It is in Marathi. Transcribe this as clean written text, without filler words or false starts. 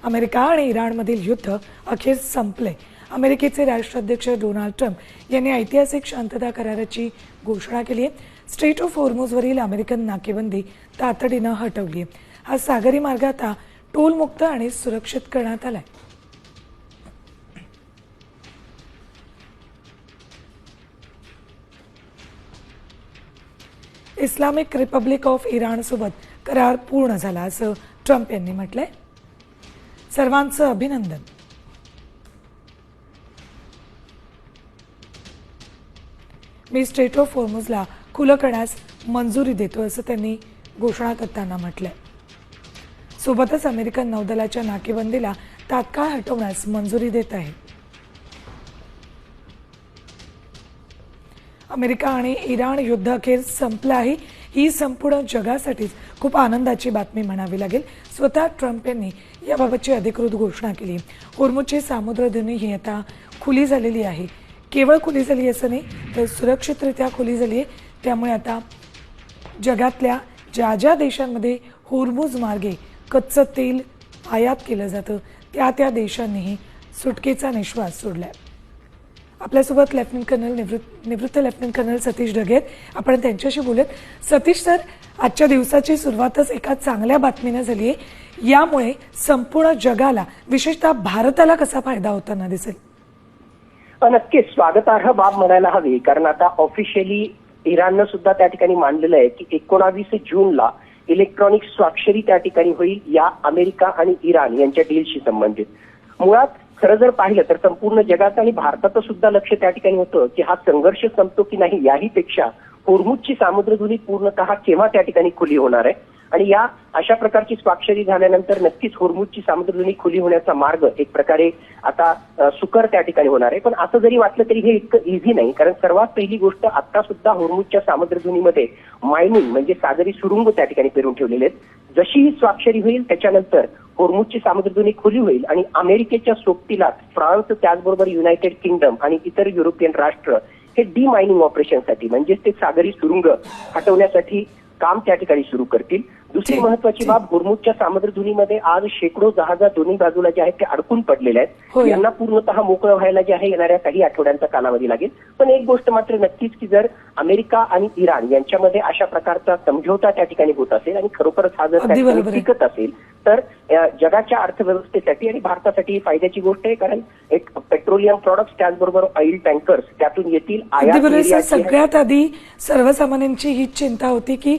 अमेरिका आणि इराणमधील युद्ध अखेर संपले। अमेरिकेचे राष्ट्राध्यक्ष डोनाल्ड ट्रम्प यांनी ऐतिहासिक शांतता कराराची घोषणा केली आहे। स्ट्रेट ऑफ हॉर्मुझवरील अमेरिकन नाकेबंदी तातडीने हटवली आहे। हा सागरी मार्ग आता टोलमुक्त आणि सुरक्षित करण्यात आलाय। इस्लामिक रिपब्लिक ऑफ इराण सोबत करार पूर्ण झाला असं ट्रम्प यांनी म्हटलंय। सर्वांचं अभिनंदन। मी स्ट्रेट ऑफ हॉर्मुझला खुलं करण्यास मंजुरी देतो असं त्यांनी घोषणा करताना म्हटलंय। सोबतच अमेरिकन नौदलाच्या नाकेबंदीला तात्काळ हटवण्यास मंजुरी देत आहे। अमेरिका आणि इराण युद्ध अखेर संपलं आहे। ही संपूर्ण जगासाठीच खूप आनंदाची बातमी म्हणावी लागेल। स्वतः ट्रम्प यांनी याबाबतची अधिकृत घोषणा केली। हॉर्मुझची सामुद्रधुनी ही आता खुली झालेली आहे। केवळ खुली झाली असं नाही तर सुरक्षितरित्या खुली झाली आहे। त्यामुळे आता जगातल्या ज्या ज्या देशांमध्ये हॉर्मुझ मार्गे कच्चं तेल आयात केलं जातं त्या देशांनीही सुटकेचा निश्वास सोडलाय। आपल्यासोबत लेफ्टनंट कर्नल निवृत्त लेफ्टनंट कर्नल सतीश ढगे आहेत। आपण त्यांच्याशी बोलूयात। सतीश सर, आजच्या दिवसाची सुरुवातच एका चांगल्या बातमीने झाली आहे। यामुळे संपूर्ण जगाला विशेषतः भारताला कसा फायदा होताना दिसेल? नक्कीच स्वागतार्ह बाब म्हणायला हवी, कारण आता ऑफिशियली इराणनं सुद्धा त्या ठिकाणी मांडलेलं आहे की 19 जूनला इलेक्ट्रॉनिक स्वाक्षरी त्या ठिकाणी होईल या अमेरिका आणि इराण यांच्या डीलशी संबंधित। मुळात खरं जर पाहिलं तर संपूर्ण जगाचं आणि भारताचं सुद्धा लक्ष त्या ठिकाणी होतं की हा संघर्ष संपतो की नाही, याही पेक्षा हॉर्मुझची सामुद्रधुनी पूर्णतः केव्हा त्या ठिकाणी खुली होणार आहे। आणि या अशा प्रकारची स्वाक्षरी झाल्यानंतर नक्कीच हॉर्मुझची सामुद्रधुनी खुली होण्याचा मार्ग एक प्रकारे आता सुकर त्या ठिकाणी होणार आहे। पण असं जरी वाटलं तरी हे इतकं इझी नाही, कारण सर्वात पहिली गोष्ट आता सुद्धा हॉर्मुझच्या सामुद्रधुनीमध्ये मायनिंग म्हणजे सागरी सुरुंग त्या ठिकाणी पेरून ठेवलेले आहेत। जशी ही स्वाक्षरी होईल त्याच्यानंतर हॉर्मुझची सामुद्रधुनी खुली होईल आणि अमेरिकेच्या सोबतीला फ्रान्स, त्याचबरोबर युनायटेड किंगडम आणि इतर युरोपियन राष्ट्र हे डी मायनिंग ऑपरेशनसाठी म्हणजे ते सागरी सुरुंग हटवण्यासाठी काम त्या ठिकाणी सुरू करतील। दुसरी महत्वाची बाब, हॉर्मुझच्या सामुद्रधुनीमध्ये आज शेकडो जहाजा दोन्ही बाजूला जे आहेत ते अडकून पडलेले आहेत। यांना पूर्णतः मोकळं व्हायला जे आहे येणाऱ्या काही आठवड्यांचा कालावधी लागेल। पण एक गोष्ट मात्र नक्कीच की जर अमेरिका आणि इराण यांच्यामध्ये अशा प्रकारचा समझोता त्या ठिकाणी होत असेल आणि खरोखरच हा जर टिकत असेल तर जगाच्या अर्थव्यवस्थेसाठी आणि भारतासाठी ही फायद्याची गोष्ट आहे, कारण एक पेट्रोलियम प्रॉडक्ट्स त्याचबरोबर ऑइल टँकर्स त्यातून येतील आयात। सगळ्यात आधी सर्वसामान्यांची ही चिंता होती की